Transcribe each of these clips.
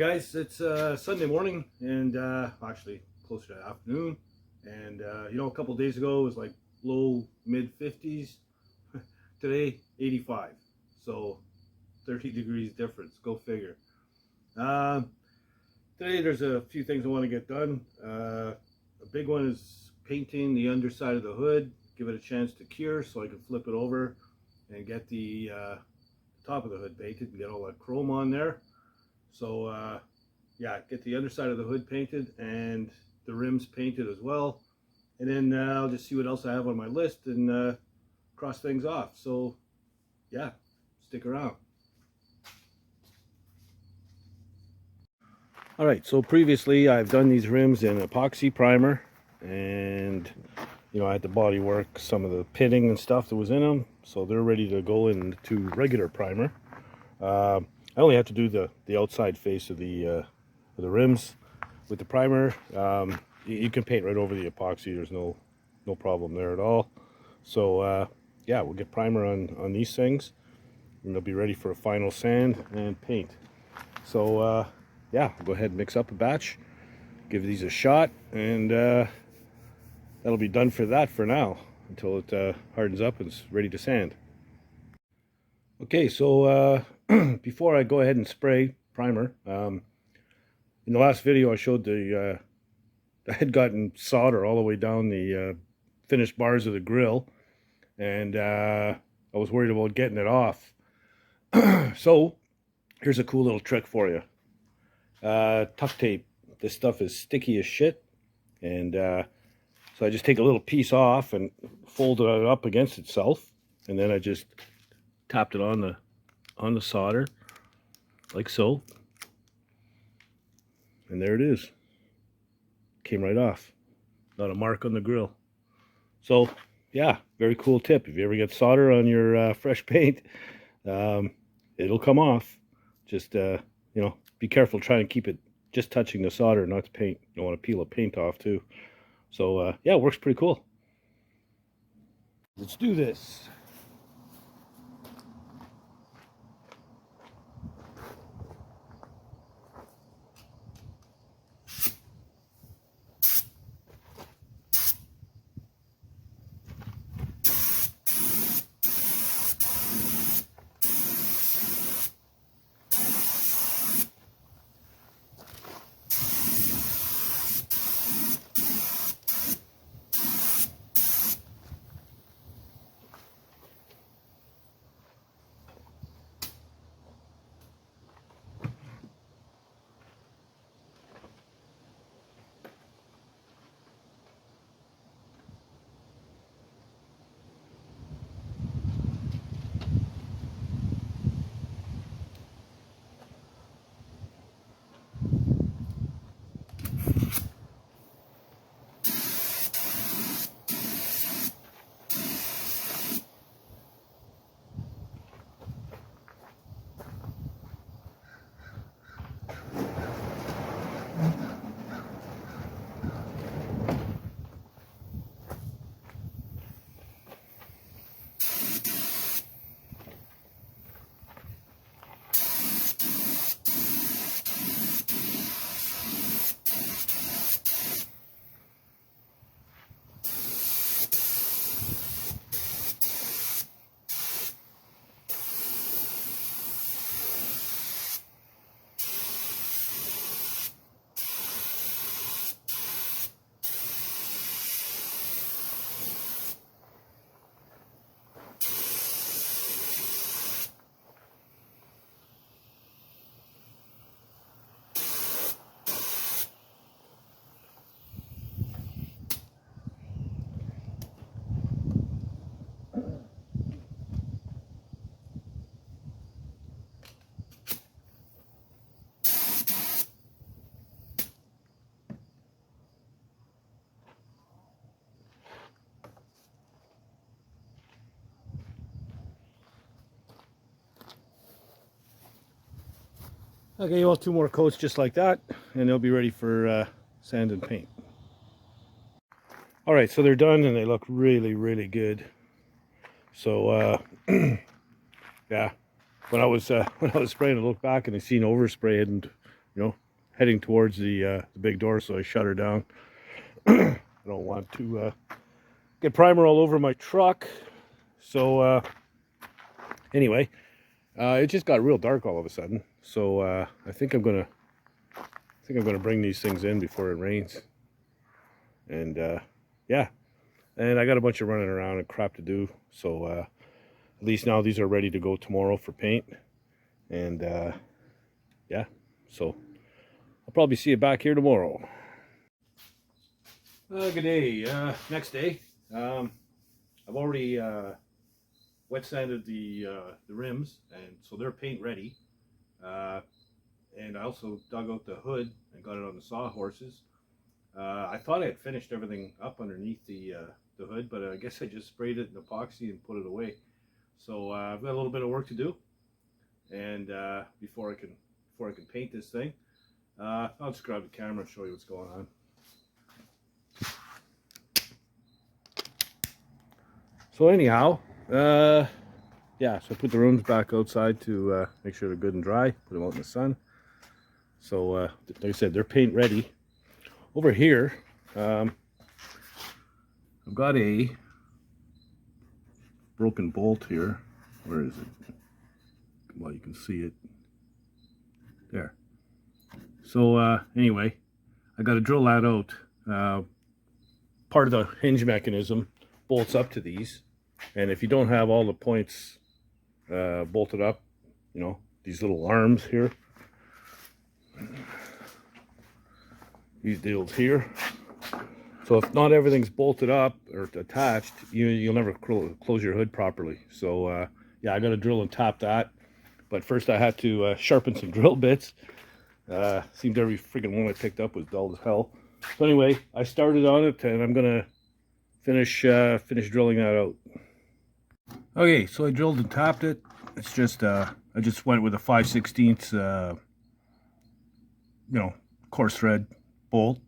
Guys, it's Sunday morning and actually closer to afternoon, and you know, a couple days ago it was like low mid 50s. Today 85, so 30 degrees difference, go figure. Today there's a few things I want to get done. A big one is painting the underside of the hood, give it a chance to cure so I can flip it over and get the top of the hood painted and get all that chrome on there. So yeah, get the underside of the hood painted and the rims painted as well, and then I'll just see what else I have on my list and cross things off. So yeah, stick around. All right, so previously I've done these rims in epoxy primer, and you know, I had to body work some of the pitting and stuff that was in them, so they're ready to go into regular primer. I only have to do the outside face of the rims with the primer. You can paint right over the epoxy. There's no problem there at all. So yeah, we'll get primer on these things, and they'll be ready for a final sand and paint. So yeah, I'll go ahead and mix up a batch, give these a shot, and that'll be done for that for now until it hardens up and is ready to sand. Okay, so before I go ahead and spray primer, in the last video I showed I had gotten solder all the way down the finished bars of the grill, and I was worried about getting it off. So here's a cool little trick for you. Tuck tape. This stuff is sticky as shit, and so I just take a little piece off and fold it up against itself, and then I just tapped it on the solder like so, and there it is. Came right off. Not a mark on the grill. So yeah, very cool tip. If you ever get solder on your fresh paint, it'll come off. Just you know, be careful trying to keep it just touching the solder, not the paint. You don't want to peel the paint off too. So yeah, it works pretty cool. Let's do this. Okay, well, 2 more coats just like that, and they'll be ready for sand and paint. All right, so they're done, and they look really, really good. So yeah, when I was spraying, I looked back and I seen overspray and you know, heading towards the big door, so I shut her down. I don't want to get primer all over my truck. So anyway, it just got real dark all of a sudden. So I think I'm gonna bring these things in before it rains. And yeah, and I got a bunch of running around and crap to do. So at least now these are ready to go tomorrow for paint. And yeah, so I'll probably see you back here tomorrow. Good day. Next day. I've already wet sanded the rims, and so they're paint ready. And I also dug out the hood and got it on the sawhorses. I thought I had finished everything up underneath the hood, but I guess I just sprayed it in epoxy and put it away. So I've got a little bit of work to do, and before I can paint this thing, I'll just grab the camera and show you what's going on. So anyhow, yeah, so I put the rooms back outside to make sure they're good and dry, put them out in the sun. So like I said, they're paint ready. Over here, I've got a broken bolt here. Where is it? Well, you can see it there. So anyway, I got to drill that out. Part of the hinge mechanism bolts up to these, and if you don't have all the points bolted up, you know, these little arms here, these deals here. So if not everything's bolted up or attached, you'll never close your hood properly. So yeah, I got to drill and tap that. But first I had to sharpen some drill bits. Seemed every freaking one I picked up was dull as hell. So anyway, I started on it, and I'm gonna finish drilling that out. Okay, so I drilled and tapped it. It's just I just went with a 5/16 you know, coarse thread bolt.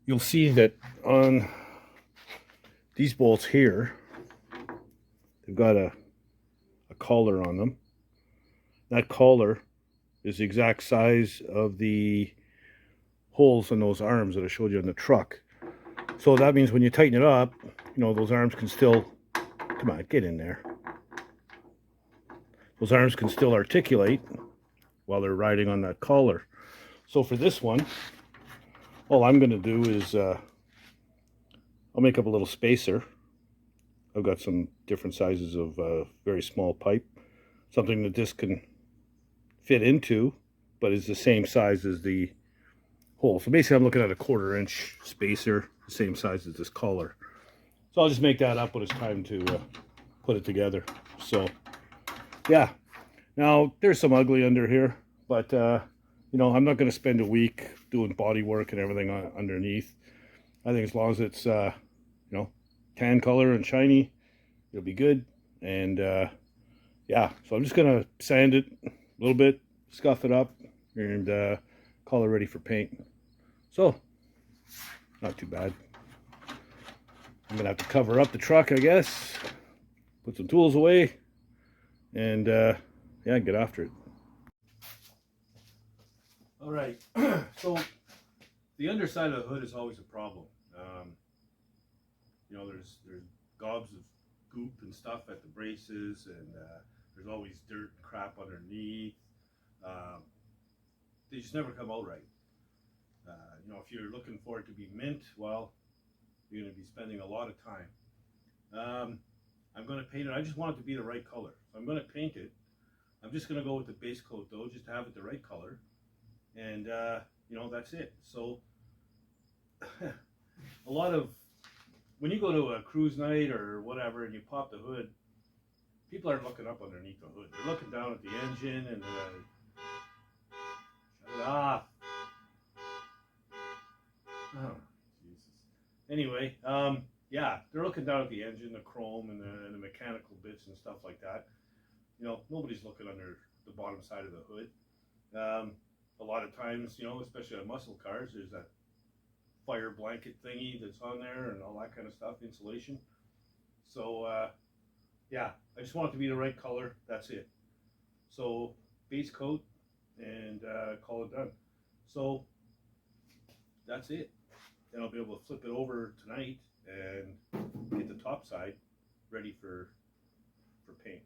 You'll see that on these bolts here, they've got a collar on them. That collar is the exact size of the holes in those arms that I showed you on the truck. So that means when you tighten it up, you know, those arms can still, come on, get in there. Those arms can still articulate while they're riding on that collar. So for this one, all I'm going to do is I'll make up a little spacer. I've got some different sizes of very small pipe, something that this can fit into, but is the same size as the hole. So basically I'm looking at a 1/4 inch spacer, the same size as this collar. So I'll just make that up when it's time to put it together. So yeah, now there's some ugly under here, but you know, I'm not going to spend a week doing body work and everything underneath. I think as long as it's you know, tan color and shiny, it'll be good. And yeah, so I'm just gonna sand it a little bit, scuff it up, and call it ready for paint. So not too bad. I'm gonna have to cover up the truck, I guess, put some tools away, and yeah, get after it. All right, so the underside of the hood is always a problem. You know, there's gobs of goop and stuff at the braces, and there's always dirt and crap underneath. They just never come out right. You know, if you're looking for it to be mint, well, you're going to be spending a lot of time. I'm going to paint it. I just want it to be the right color. So I'm going to paint it. I'm just going to go with the base coat though, just to have it the right color. And you know, that's it. So a lot of, when you go to a cruise night or whatever and you pop the hood, people aren't looking up underneath the hood. They're looking down at the engine and shut it off. Oh, Jesus. Anyway, yeah, they're looking down at the engine, the chrome, and the mechanical bits and stuff like that. You know, nobody's looking under the bottom side of the hood. A lot of times, you know, especially on muscle cars, there's that fire blanket thingy that's on there and all that kind of stuff, insulation. So, yeah, I just want it to be the right color. That's it. So, base coat, and call it done. So that's it. Then I'll be able to flip it over tonight and get the top side ready for paint.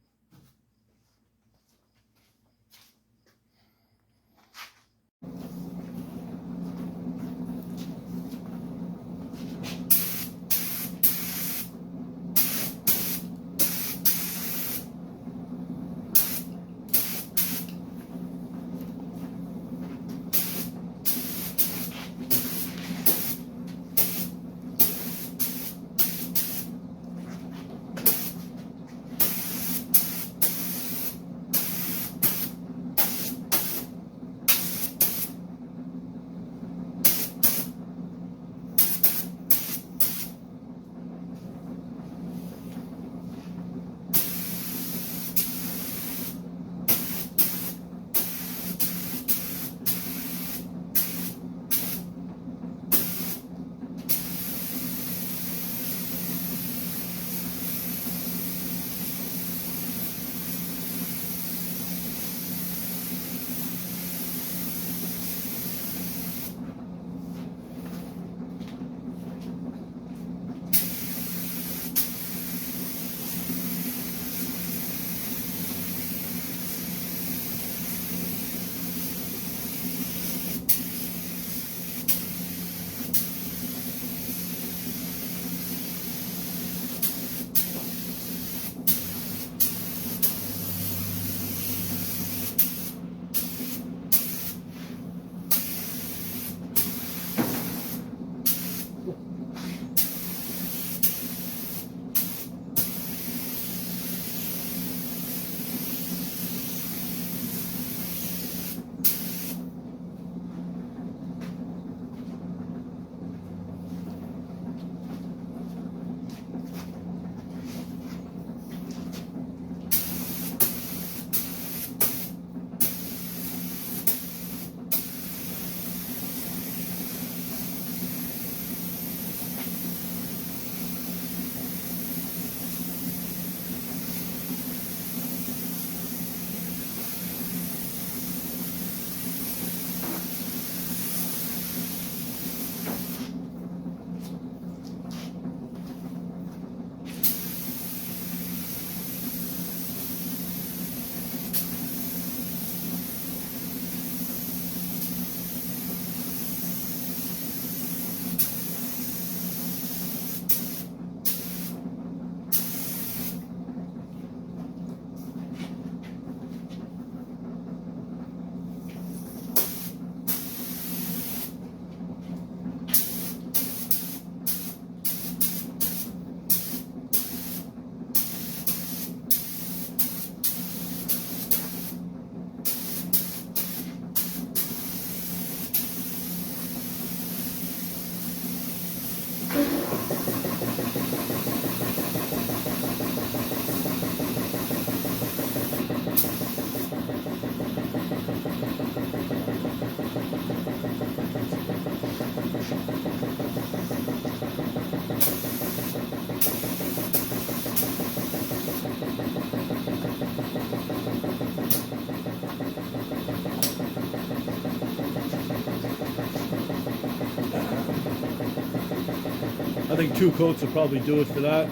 I think 2 coats will probably do it for that.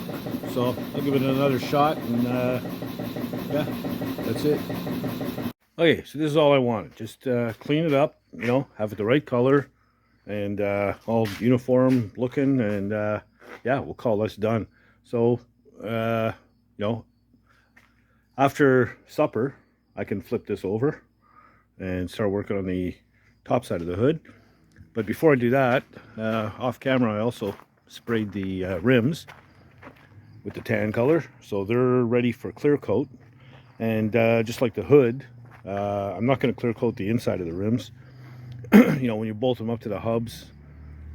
So I'll give it another shot, and yeah, that's it. Okay, so this is all I wanted. Just clean it up, you know, have it the right color, and all uniform looking, and yeah, we'll call this done. So, you know, after supper, I can flip this over and start working on the top side of the hood. But before I do that, off camera, I also sprayed the rims with the tan color, so they're ready for clear coat. And just like the hood, I'm not going to clear coat the inside of the rims. You know, when you bolt them up to the hubs,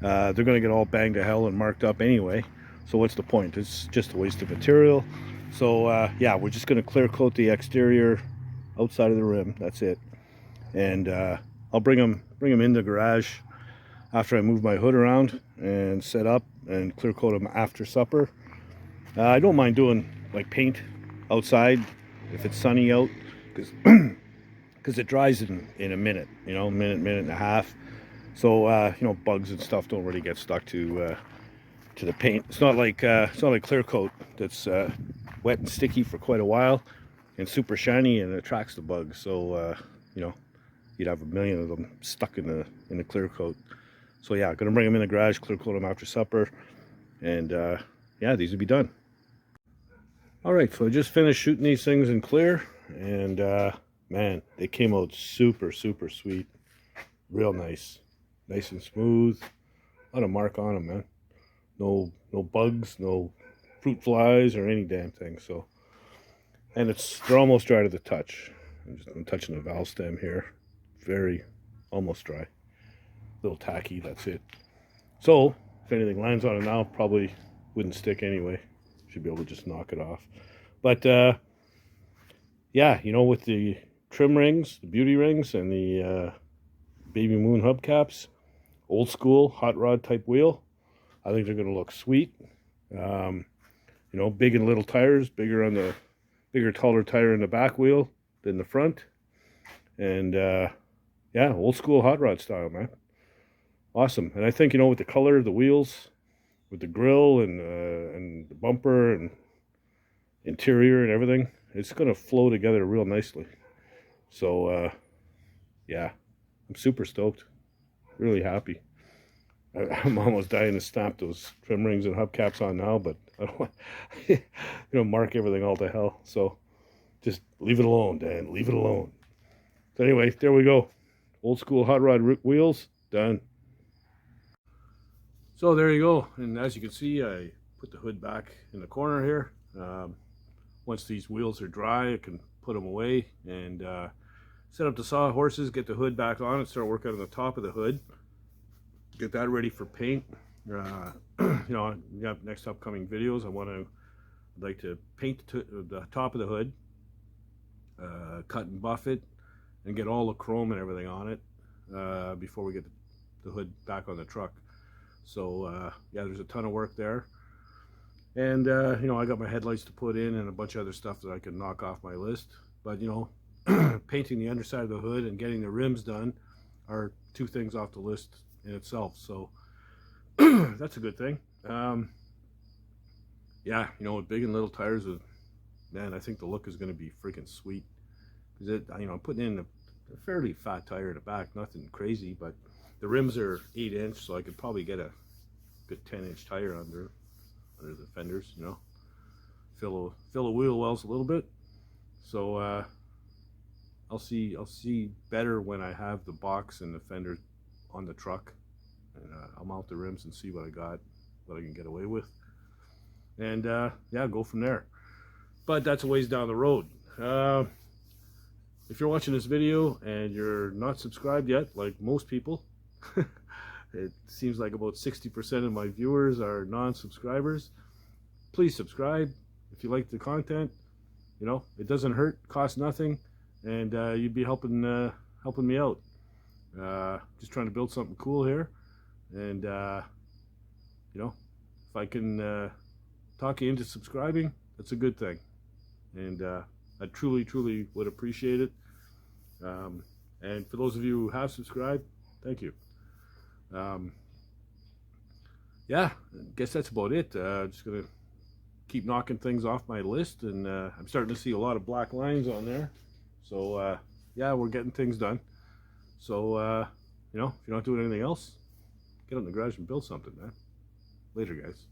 they're going to get all banged to hell and marked up anyway. So what's the point? It's just a waste of material. So yeah, we're just going to clear coat the exterior outside of the rim. That's it. And I'll bring them in the garage after I move my hood around and set up and clear coat them after supper. I don't mind doing like paint outside if it's sunny out, because because it dries in a minute, you know, minute and a half. So you know, bugs and stuff don't really get stuck to the paint. It's not like clear coat that's wet and sticky for quite a while and super shiny and it attracts the bugs. So you know, you'd have a million of them stuck in the clear coat. So yeah, gonna bring them in the garage, clear coat them after supper, and yeah, these will be done. All right, so I just finished shooting these things in clear, and man, they came out super sweet, real nice and smooth. Not a mark on them, man. No bugs, no fruit flies or any damn thing. So, and they're almost dry to the touch. I'm touching the valve stem here, very almost dry. A little tacky, that's it. So if anything lands on it now, probably wouldn't stick anyway. Should be able to just knock it off. But yeah, you know, with the trim rings, the beauty rings, and the baby moon hubcaps, old school hot rod type wheel, I think they're going to look sweet. You know, big and little tires, bigger taller tire in the back wheel than the front, and yeah, old school hot rod style, man. Awesome. And I think, you know, with the color of the wheels, with the grill and the bumper and interior and everything, it's going to flow together real nicely. So yeah, I'm super stoked, really happy. I'm almost dying to stamp those trim rings and hubcaps on now, but I don't want you know, mark everything all to hell. So just leave it alone, Dan, leave it alone. So anyway, there we go, old school hot rod wheels done. So there you go, and as you can see, I put the hood back in the corner here. Once these wheels are dry, I can put them away and set up the sawhorses, get the hood back on and start working on the top of the hood. Get that ready for paint. You know, we got next upcoming videos. I'd like to paint the top of the hood, cut and buff it, and get all the chrome and everything on it before we get the hood back on the truck. So yeah, there's a ton of work there. And you know, I got my headlights to put in and a bunch of other stuff that I can knock off my list. But you know, painting the underside of the hood and getting the rims done are two things off the list in itself. So that's a good thing. Yeah, you know, with big and little tires, man, I think the look is going to be freaking sweet. Because you know, I'm putting in a fairly fat tire in the back, nothing crazy, but the rims are 8-inch, so I could probably get a good 10-inch tire under the fenders, you know, fill the wheel wells a little bit. So I'll see better when I have the box and the fender on the truck, and I'll mount the rims and see what I can get away with, and yeah, go from there. But that's a ways down the road. If you're watching this video and you're not subscribed yet, like most people, it seems like about 60% of my viewers are non-subscribers. Please subscribe if you like the content. You know, it doesn't hurt, costs nothing, and you'd be helping me out. Just trying to build something cool here, and you know, if I can talk you into subscribing, that's a good thing, and I truly would appreciate it. And for those of you who have subscribed, thank you. Yeah, I guess that's about it. Just gonna keep knocking things off my list, and I'm starting to see a lot of black lines on there. So yeah, we're getting things done. So you know, if you're not doing anything else, get out in the garage and build something, man. Later, guys.